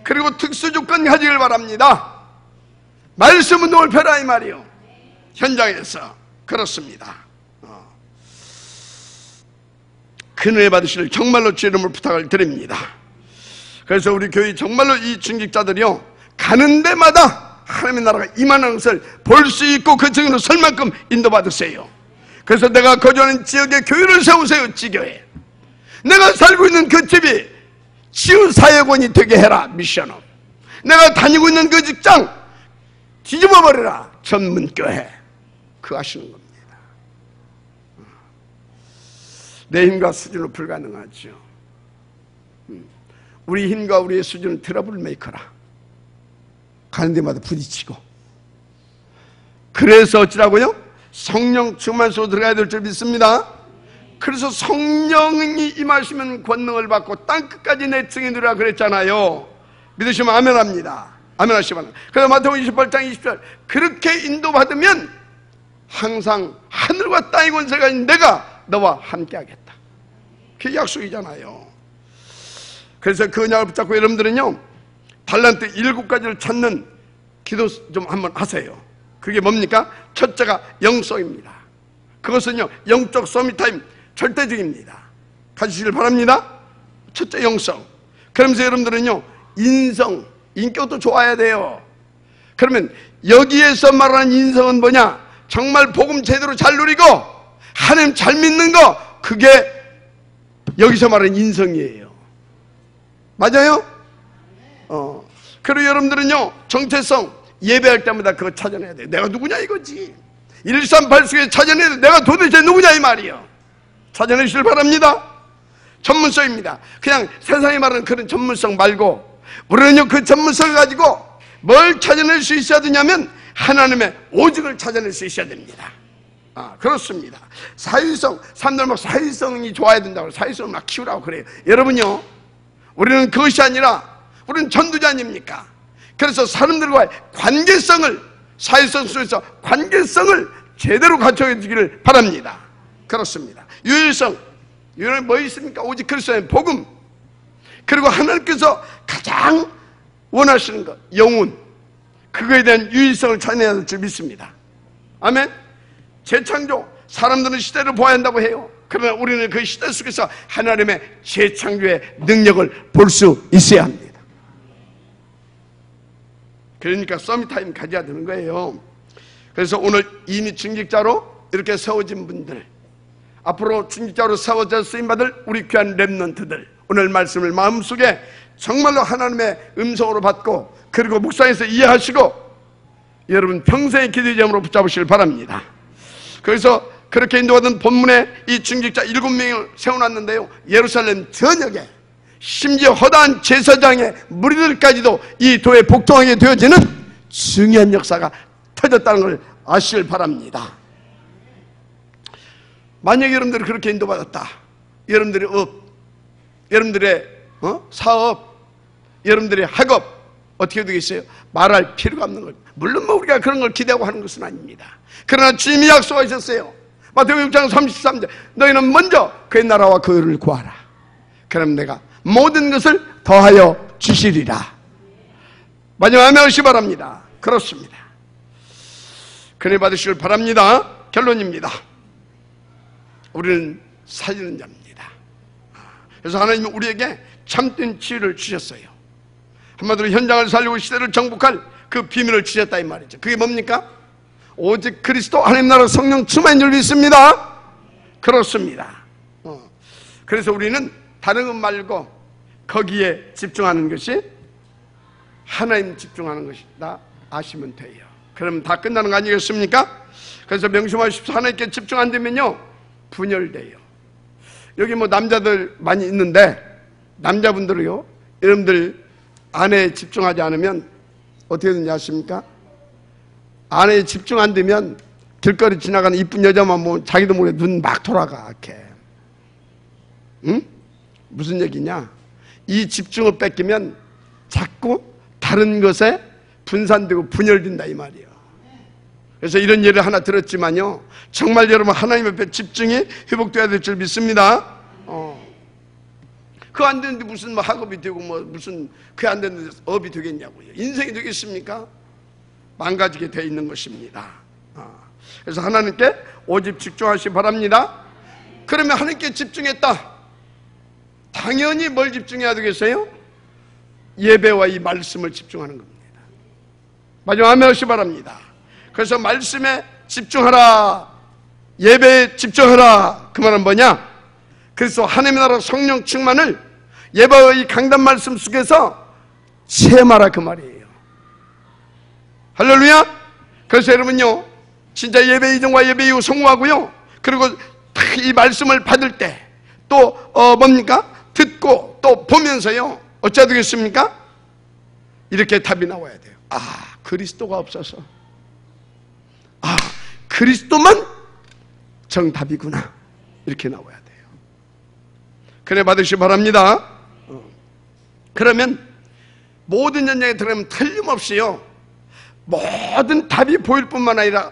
그리고 특수 조건 가지길 바랍니다. 말씀 운동을 펴라 이 말이요. 현장에서. 그렇습니다. 큰 은혜 받으실 정말로 주의 이름으로 부탁을 드립니다. 그래서 우리 교회 정말로 이 증직자들이요 가는 데마다 하나님의 나라가 임하는 것을 볼 수 있고 그 증인으로 설 만큼 인도받으세요. 그래서 내가 거주하는 지역에 교회를 세우세요. 지교회. 내가 살고 있는 그 집이 치유사역원이 되게 해라. 미션업. 내가 다니고 있는 그 직장 뒤집어버려라. 전문교회. 그거 하시는 겁니다. 내 힘과 수준은 불가능하죠. 우리 힘과 우리의 수준은 트러블 메이커라. 가는 데마다 부딪히고. 그래서 어찌라고요? 성령 충만 속으로 들어가야 될 줄 믿습니다. 그래서 성령이 임하시면 권능을 받고 땅끝까지 내 증인이라 그랬잖아요. 믿으시면 아멘합니다. 아멘하시면. 그래서 마태복음 28장 20절, 그렇게 인도받으면 항상 하늘과 땅의 권세가 있는 내가 너와 함께 하겠다. 그게 약속이잖아요. 그래서 그 언약을 붙잡고 여러분들은요, 달란트 7가지를 찾는 기도 좀 한번 하세요. 그게 뭡니까? 첫째가 영성입니다. 그것은요, 영적 소미타임 절대적입니다. 가지시길 바랍니다. 첫째 영성. 그러면서 여러분들은요, 인성, 인격도 좋아야 돼요. 그러면 여기에서 말하는 인성은 뭐냐? 정말 복음 제대로 잘 누리고 하나님 잘 믿는 거, 그게 여기서 말하는 인성이에요. 맞아요? 그리고 여러분들은요, 정체성, 예배할 때마다 그거 찾아내야 돼요. 내가 누구냐 이거지. 138 속에 찾아내야 돼. 내가 도대체 누구냐 이 말이에요. 찾아내시길 바랍니다. 전문성입니다. 그냥 세상이 말하는 그런 전문성 말고 우리는요, 그 전문성을 가지고 뭘 찾아낼 수 있어야 되냐면 하나님의 오직을 찾아낼 수 있어야 됩니다. 그렇습니다. 사회성, 사람들 막 사회성이 좋아야 된다고, 사회성을 막 키우라고 그래요. 여러분요, 우리는 그것이 아니라 우리는 전도자 아닙니까? 그래서 사람들과의 관계성을, 사회성 속에서 관계성을 제대로 갖춰주기를 바랍니다. 그렇습니다. 유일성, 유일은 뭐 있습니까? 오직 그리스도의 복음, 그리고 하나님께서 가장 원하시는 것, 영혼, 그거에 대한 유일성을 찾아내야 될 줄 믿습니다. 아멘. 재창조, 사람들은 시대를 보아야 한다고 해요. 그러나 우리는 그 시대 속에서 하나님의 재창조의 능력을 볼 수 있어야 합니다. 그러니까 서밋타임 가져야 되는 거예요. 그래서 오늘 이미 중직자로 이렇게 세워진 분들, 앞으로 중직자로 세워져 쓰임받을 우리 귀한 렘넌트들, 오늘 말씀을 마음속에 정말로 하나님의 음성으로 받고, 그리고 묵상해서 이해하시고 여러분 평생의 기도의 제목으로 붙잡으시길 바랍니다. 그래서 그렇게 인도하던 본문에 이 중직자 7명을 세워놨는데요, 예루살렘 전역에 심지어 허다한 제사장의 무리들까지도 이 도에 복통하게 되어지는 중요한 역사가 터졌다는 걸 아시길 바랍니다. 만약 여러분들이 그렇게 인도받았다, 여러분들의 업, 여러분들의 사업, 여러분들의 학업 어떻게 되겠어요? 말할 필요가 없는 것. 물론 뭐 우리가 그런 걸 기대하고 하는 것은 아닙니다. 그러나 주님이 약속하셨어요. 마태복음 6장 33절, 너희는 먼저 그의 나라와 그 의를 구하라. 그럼 내가 모든 것을 더하여 주시리라. 마지막 아멘 하시기 바랍니다. 그렇습니다. 그네 받으시길 바랍니다. 결론입니다. 우리는 살리는 자입니다. 그래서 하나님은 우리에게 참된 치유를 주셨어요. 한마디로 현장을 살리고 시대를 정복할 그 비밀을 주셨다 이 말이죠. 그게 뭡니까? 오직 그리스도 하나님 나라 성령 충만인 줄 믿습니다. 그렇습니다. 그래서 우리는 다른 것 말고 거기에 집중하는 것이, 하나님 집중하는 것이다 아시면 돼요. 그러면 다 끝나는 거 아니겠습니까? 그래서 명심하십시오. 하나님께 집중 안 되면요, 분열돼요. 여기 뭐 남자들 많이 있는데, 남자분들이요, 여러분들 아내에 집중하지 않으면 어떻게 되는지 아십니까? 아내에 집중 안 되면 길거리 지나가는 이쁜 여자만 보면 자기도 모르게 눈 막 돌아가. 이렇게. 응? 무슨 얘기냐? 이 집중을 뺏기면 자꾸 다른 것에 분산되고 분열된다 이 말이에요. 그래서 이런 예를 하나 들었지만요, 정말 여러분 하나님 앞에 집중이 회복돼야 될 줄 믿습니다. 그거 안 되는데 무슨 뭐 학업이 되고 뭐 무슨 그게 안 되는데 업이 되겠냐고요. 인생이 되겠습니까? 망가지게 되어 있는 것입니다. 그래서 하나님께 오직 집중하시기 바랍니다. 그러면 하나님께 집중했다, 당연히 뭘 집중해야 되겠어요? 예배와 이 말씀을 집중하는 겁니다. 마지막 아멘 하시기 바랍니다. 그래서 말씀에 집중하라, 예배에 집중하라. 그 말은 뭐냐? 그래서 하나님의 나라 성령 충만을 예배의 강단 말씀 속에서 체험하라 그 말이에요. 할렐루야. 그래서 여러분요, 진짜 예배 이전과 예배 이후 성공하고요, 그리고 이 말씀을 받을 때 또 뭡니까? 듣고 또 보면서요, 어찌해야 되겠습니까? 이렇게 답이 나와야 돼요. 그리스도가 없어서, 그리스도만 정답이구나, 이렇게 나와야 돼요. 그래 받으시기 바랍니다. 그러면 모든 현장에 들어가면 틀림없이요, 모든 답이 보일 뿐만 아니라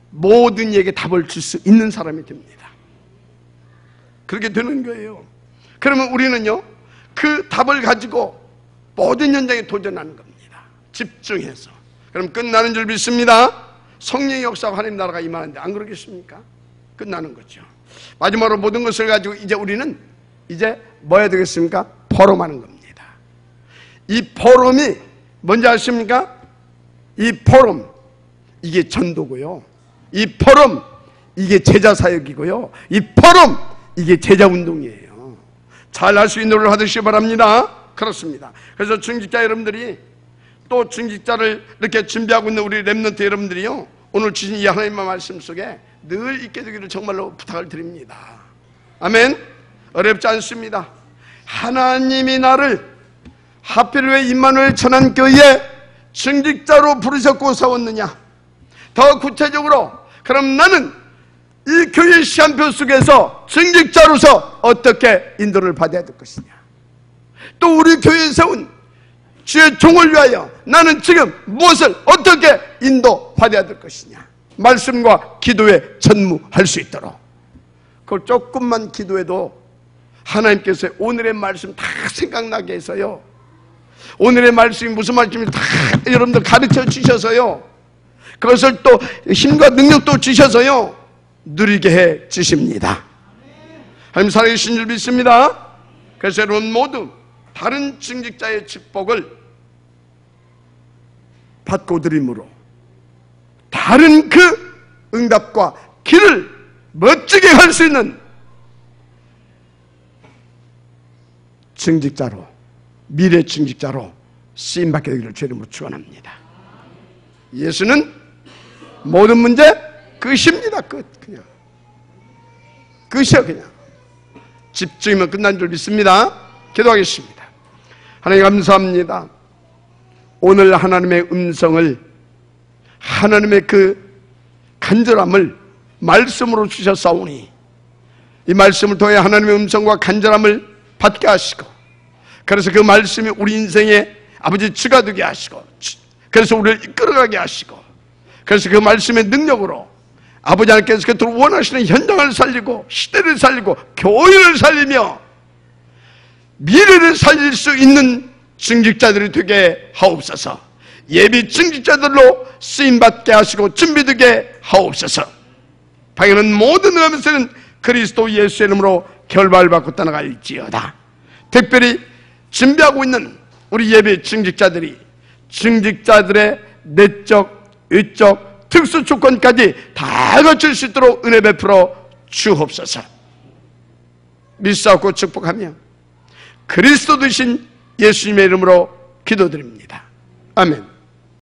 모든 이에게 답을 줄 수 있는 사람이 됩니다. 그렇게 되는 거예요. 그러면 우리는요, 그 답을 가지고 모든 현장에 도전하는 겁니다. 집중해서. 그럼 끝나는 줄 믿습니다. 성령의 역사와 하나님 나라가 임하는데 안 그러겠습니까? 끝나는 거죠. 마지막으로 모든 것을 가지고 이제 우리는 이제 뭐 해야 되겠습니까? 포럼하는 겁니다. 이 포럼이 뭔지 아십니까? 이 포럼, 이게 전도고요. 이 포럼, 이게 제자사역이고요. 이 포럼, 이게 제자운동이에요. 잘 할 수 있는 노력을 하시기 바랍니다. 그렇습니다. 그래서 중직자 여러분들이, 또 중직자를 이렇게 준비하고 있는 우리 렘넌트 여러분들이요, 오늘 주신 이 하나님의 말씀 속에 늘 있게 되기를 정말로 부탁을 드립니다. 아멘. 어렵지 않습니다. 하나님이 나를 하필 왜 임마누엘 천안교회에 중직자로 부르셨고 세웠느냐? 더 구체적으로 그럼 나는 이 교회 시간표 속에서 중직자로서 어떻게 인도를 받아야 될 것이냐? 또 우리 교회에 세운 주의 종을 위하여 나는 지금 무엇을 어떻게 인도받아야 될 것이냐? 말씀과 기도에 전무할 수 있도록. 그걸 조금만 기도해도 하나님께서 오늘의 말씀 다 생각나게 해서요, 오늘의 말씀이 무슨 말씀인지 다 여러분들 가르쳐 주셔서요, 그것을 또 힘과 능력도 주셔서요 누리게 해 주십니다. 하나님 살아계신 줄 믿습니다. 그래서 여러분 모두 다른 중직자의 축복을 받고 드림으로 다른 그 응답과 길을 멋지게 갈 수 있는 중직자로, 미래 중직자로 쓰임받게 되기를 주의 이름으로 축원합니다. 예수는 모든 문제 끝입니다. 끝. 그냥 끝이야. 그냥 집중이면 끝난 줄 믿습니다. 기도하겠습니다. 하나님 감사합니다. 오늘 하나님의 음성을, 하나님의 그 간절함을 말씀으로 주셨사오니 이 말씀을 통해 하나님의 음성과 간절함을 받게 하시고, 그래서 그 말씀이 우리 인생에 아버지 주가 되게 하시고, 그래서 우리를 이끌어가게 하시고, 그래서 그 말씀의 능력으로 아버지 하나님께서 그토록 원하시는 현장을 살리고 시대를 살리고 교회를 살리며 미래를 살릴 수 있는 중직자들이 되게 하옵소서. 예비 중직자들로 쓰임받게 하시고 준비되게 하옵소서. 방해는 모든 음성은 그리스도 예수의 이름으로 결발받고 떠나갈지어다. 특별히 준비하고 있는 우리 예비 중직자들이 중직자들의 내적, 외적, 특수 조건까지 다 갖출 수 있도록 은혜 베풀어 주옵소서. 믿사옵고 축복하며 그리스도 되신 예수님의 이름으로 기도드립니다. 아멘.